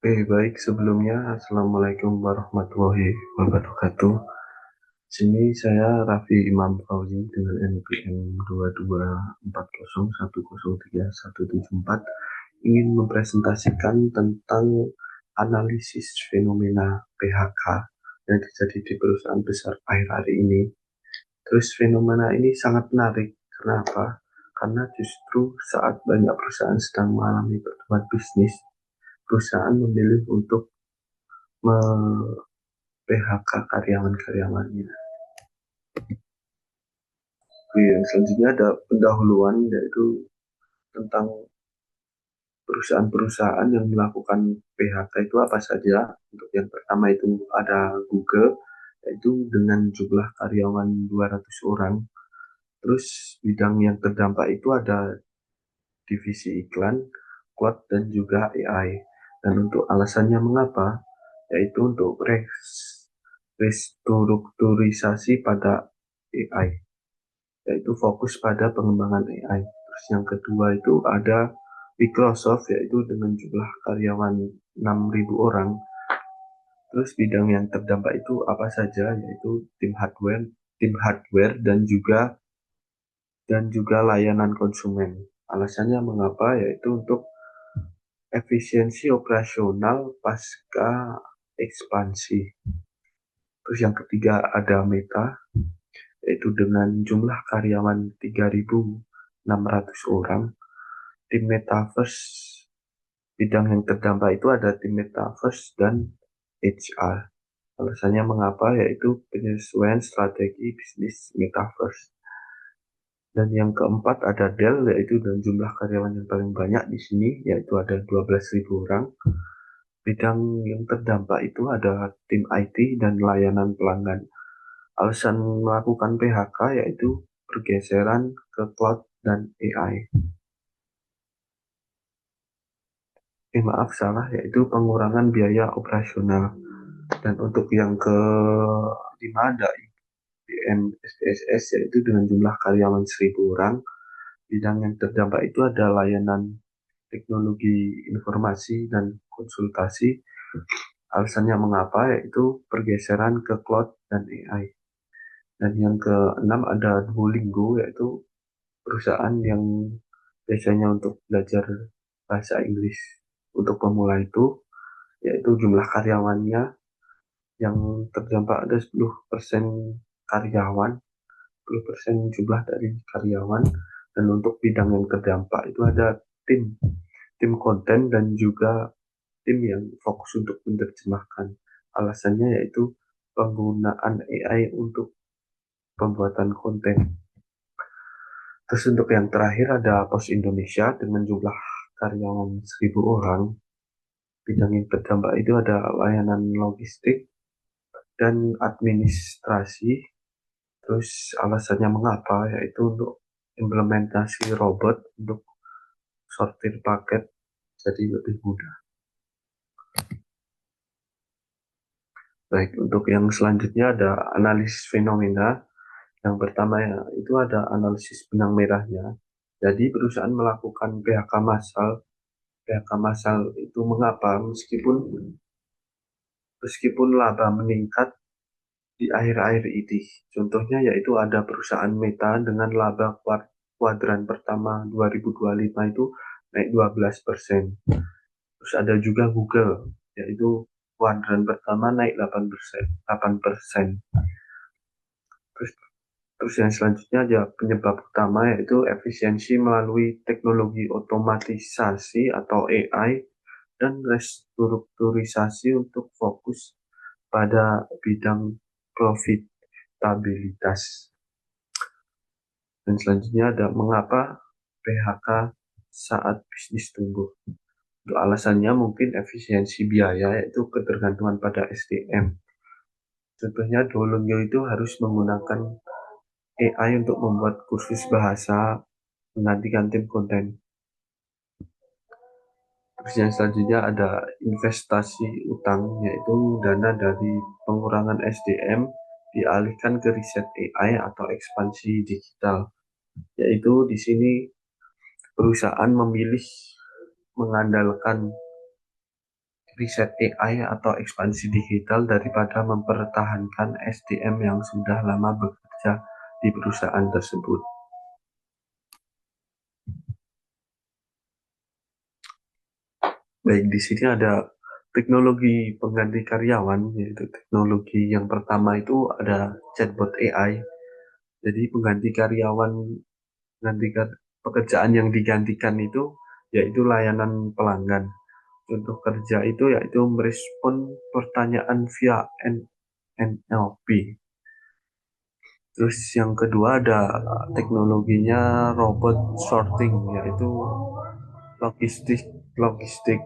Baik sebelumnya, Assalamualaikum warahmatullahi wabarakatuh. Sini saya Raffi Imam Fauzi dengan NPM 2240103174 ingin mempresentasikan tentang analisis fenomena PHK yang terjadi di perusahaan besar akhir-akhir ini. Terus fenomena ini sangat menarik. Kenapa? Karena justru saat banyak perusahaan sedang mengalami pertumbuhan bisnis, perusahaan memilih untuk PHK karyawan-karyawannya. Yang selanjutnya ada pendahuluan yaitu tentang perusahaan-perusahaan yang melakukan PHK itu apa saja. Untuk yang pertama itu ada Google yaitu dengan jumlah karyawan 200 orang. Terus bidang yang terdampak itu ada divisi iklan, cloud dan juga AI. Dan untuk alasannya mengapa yaitu untuk restrukturisasi pada AI, yaitu fokus pada pengembangan AI. Terus yang kedua itu ada Microsoft, yaitu dengan jumlah karyawan 6.000 orang. Terus bidang yang terdampak itu apa saja, yaitu tim hardware dan juga layanan konsumen. Alasannya mengapa, yaitu untuk efisiensi operasional pasca ekspansi. Terus yang ketiga ada Meta, yaitu dengan jumlah karyawan 3.600 orang. Tim Metaverse, bidang yang terdampak itu ada tim Metaverse dan HR. Alasannya mengapa, yaitu penyesuaian strategi bisnis Metaverse. Dan yang keempat ada Dell, yaitu dengan jumlah karyawan yang paling banyak di sini, yaitu ada 12.000 orang. Bidang yang terdampak itu ada tim IT dan layanan pelanggan. Alasan melakukan PHK yaitu pergeseran ke cloud dan AI. Maaf salah, yaitu pengurangan biaya operasional. Dan untuk yang kelima ada IBM SPSS, yaitu dengan jumlah karyawan 1.000 orang. Bidang yang terdampak itu ada layanan teknologi informasi dan konsultasi. Alasannya mengapa, yaitu pergeseran ke cloud dan AI. Dan yang keenam ada Duolingo, yaitu perusahaan yang biasanya untuk belajar bahasa Inggris untuk pemula itu, yaitu jumlah karyawannya yang terdampak ada 10% karyawan, 10% jumlah dari karyawan. Dan untuk bidang yang terdampak itu ada tim tim konten dan juga tim yang fokus untuk menerjemahkan. Alasannya yaitu penggunaan AI untuk pembuatan konten. Terus untuk yang terakhir ada Pos Indonesia dengan jumlah karyawan 1.000 orang. Bidang yang terdampak itu ada layanan logistik dan administrasi. Terus alasannya mengapa, yaitu untuk implementasi robot untuk sortir paket jadi lebih mudah. Baik, untuk yang selanjutnya ada analisis fenomena. Yang pertama ya, itu ada analisis benang merahnya. Jadi perusahaan melakukan PHK massal. PHK massal itu mengapa? Meskipun laba meningkat di akhir-akhir ini. Contohnya yaitu ada perusahaan Meta dengan laba kuadran pertama 2025 itu naik 12%. Terus ada juga Google, yaitu kuadran pertama naik 8%. 8%. Terus, terus yang selanjutnya ada penyebab utama yaitu efisiensi melalui teknologi otomatisasi atau AI dan restrukturisasi untuk fokus pada bidang profitabilitas. Dan selanjutnya ada mengapa PHK saat bisnis tumbuh. Untuk alasannya mungkin efisiensi biaya, yaitu ketergantungan pada SDM. Contohnya Duolingo itu harus menggunakan AI untuk membuat kursus bahasa menggantikan tim konten. Terus yang selanjutnya ada investasi utang, yaitu dana dari pengurangan SDM dialihkan ke riset AI atau ekspansi digital. Yaitu di sini perusahaan memilih mengandalkan riset AI atau ekspansi digital daripada mempertahankan SDM yang sudah lama bekerja di perusahaan tersebut. Baik, di sini ada teknologi pengganti karyawan, yaitu teknologi yang pertama itu ada chatbot AI. Jadi pengganti karyawan, menggantikan pekerjaan yang digantikan itu yaitu layanan pelanggan. Contoh kerja itu yaitu merespon pertanyaan via NLP. Terus yang kedua ada teknologinya robot sorting, yaitu logistik logistik.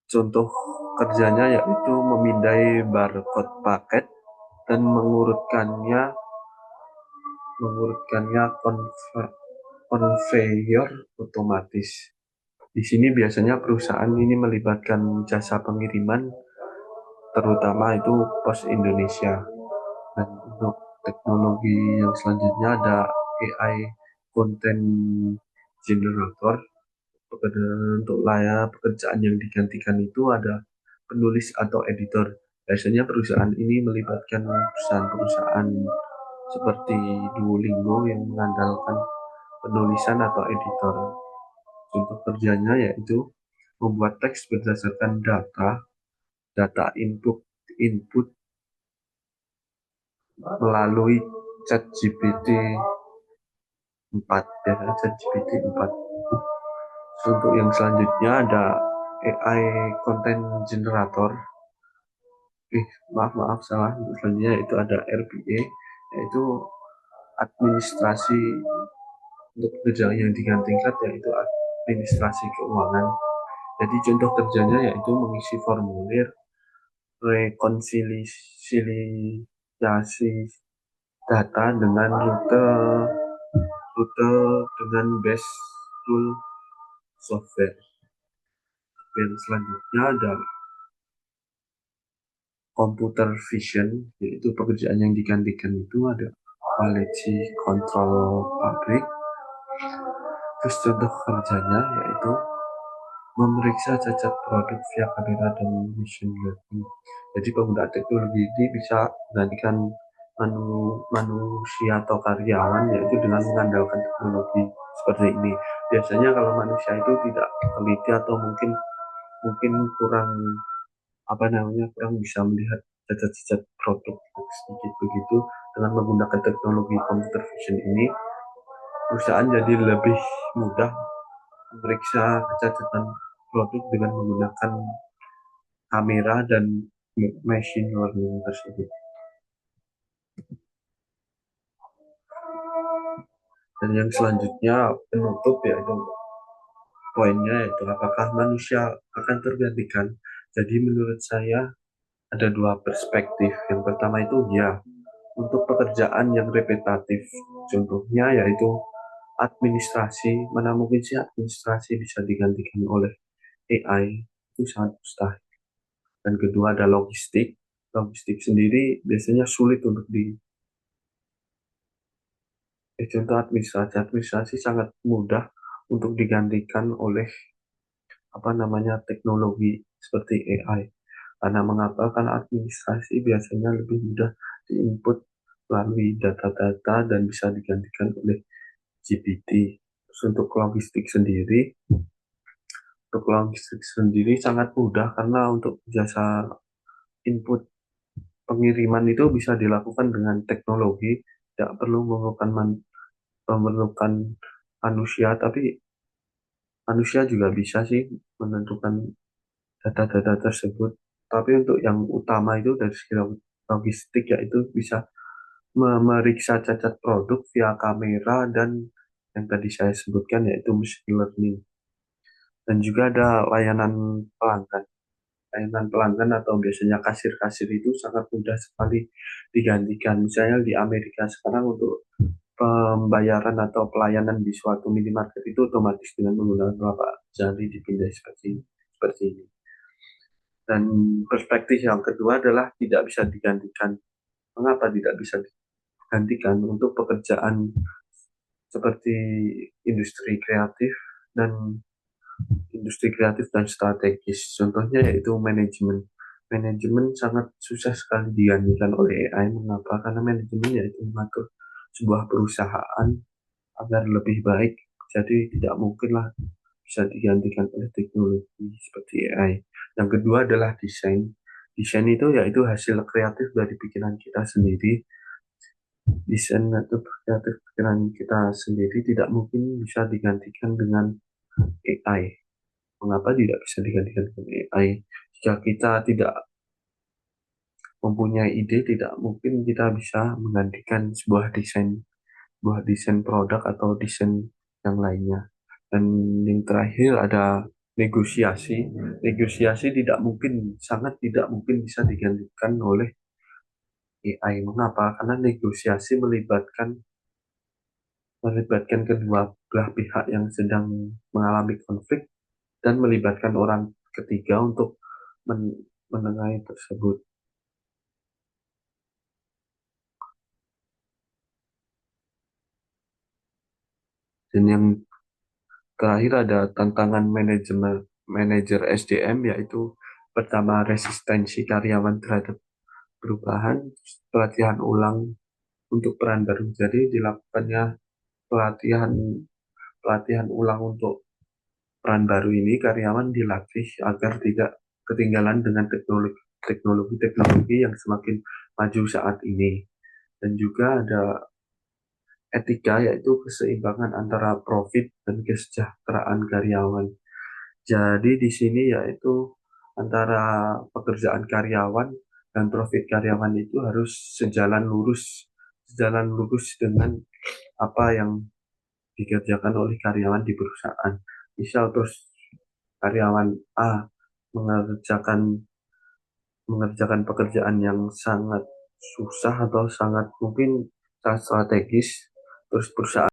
Contoh kerjanya yaitu memindai barcode paket dan mengurutkannya konveyor otomatis. Di sini biasanya perusahaan ini melibatkan jasa pengiriman, terutama itu Pos Indonesia. Dan untuk teknologi yang selanjutnya ada AI content generator. Untuk layar pekerjaan yang digantikan itu ada penulis atau editor. Biasanya perusahaan ini melibatkan perusahaan-perusahaan seperti Duolingo yang mengandalkan penulisan atau editor. Contoh kerjanya yaitu membuat teks berdasarkan data input melalui ChatGPT 4 ya, ChatGPT 4. Untuk yang selanjutnya ada AI content generator. Maaf salah. Untuk selanjutnya itu ada RPA, yaitu administrasi. Untuk pekerjaan yang digantikan yaitu administrasi keuangan. Jadi contoh kerjanya yaitu mengisi formulir, rekonsiliasi data dengan rute dengan base tool software. Dan selanjutnya ada computer vision, yaitu pekerjaan yang digantikan itu ada quality control pabrik. Terus contoh kerjanya yaitu memeriksa cacat produk via kamera dan machine learning. Jadi penggunaan teknologi ini bisa menggantikan manusia atau karyawan yaitu dengan mengandalkan teknologi seperti ini. Biasanya kalau manusia itu tidak teliti atau mungkin mungkin kurang kurang bisa melihat cacat-cacat produk sedikit begitu. Dengan menggunakan teknologi computer vision ini, perusahaan jadi lebih mudah memeriksa kecacatan produk dengan menggunakan kamera dan machine learning tersebut. Dan yang selanjutnya penutup yaitu poinnya yaitu apakah manusia akan tergantikan. Jadi menurut saya ada dua perspektif. Yang pertama itu ya, untuk pekerjaan yang repetitif. Contohnya yaitu administrasi. Mana mungkin sih administrasi bisa digantikan oleh AI, itu sangat mustahil. Dan kedua ada logistik. Logistik sendiri biasanya sulit untuk contoh administrasi. Administrasi sangat mudah untuk digantikan oleh teknologi seperti AI. Karena mengapa? Karena administrasi biasanya lebih mudah diinput melalui data-data dan bisa digantikan oleh GPT. Terus untuk logistik sendiri sangat mudah karena untuk jasa input pengiriman itu bisa dilakukan dengan teknologi, tidak perlu memerlukan manusia, tapi manusia juga bisa sih menentukan data-data tersebut. Tapi untuk yang utama itu dari segi logistik yaitu bisa memeriksa cacat produk via kamera dan yang tadi saya sebutkan yaitu machine learning. Dan juga ada pelanggan. Layanan pelanggan atau biasanya kasir-kasir itu sangat mudah sekali digantikan. Misalnya di Amerika sekarang untuk pembayaran atau pelayanan di suatu minimarket itu otomatis dengan menggunakan telapak jari dipindai seperti ini. Dan perspektif yang kedua adalah tidak bisa digantikan. Mengapa tidak bisa digantikan? Untuk pekerjaan seperti industri kreatif dan industri kreatif dan strategis. Contohnya yaitu manajemen. Manajemen sangat susah sekali digantikan oleh AI. Mengapa? Karena manajemen yaitu mengatur sebuah perusahaan agar lebih baik. Jadi tidak mungkinlah bisa digantikan oleh teknologi seperti AI. Yang kedua adalah desain. Desain itu yaitu hasil kreatif dari pikiran kita sendiri. Desain atau kreatif pikiran kita sendiri tidak mungkin bisa digantikan dengan AI. Mengapa tidak bisa digantikan dengan AI? Jika kita tidak mempunyai ide, tidak mungkin kita bisa menggantikan sebuah desain produk atau desain yang lainnya. Dan yang terakhir ada negosiasi. Negosiasi tidak mungkin, sangat tidak mungkin bisa digantikan oleh AI. Mengapa? Karena negosiasi melibatkan kedua belah pihak yang sedang mengalami konflik dan melibatkan orang ketiga untuk menengahi tersebut. Dan yang terakhir ada tantangan manajer SDM, yaitu pertama resistensi karyawan terhadap perubahan, pelatihan ulang untuk peran baru. Jadi dilakukannya pelatihan pelatihan ulang untuk peran baru ini, karyawan dilatih agar tidak ketinggalan dengan teknologi yang semakin maju saat ini. Dan juga ada etika, yaitu keseimbangan antara profit dan kesejahteraan karyawan. Jadi di sini yaitu antara pekerjaan karyawan dan profit karyawan itu harus sejalan lurus dengan apa yang dikerjakan oleh karyawan di perusahaan. Misal terus karyawan A mengerjakan mengerjakan pekerjaan yang sangat susah atau sangat mungkin sangat strategis, terus perusahaan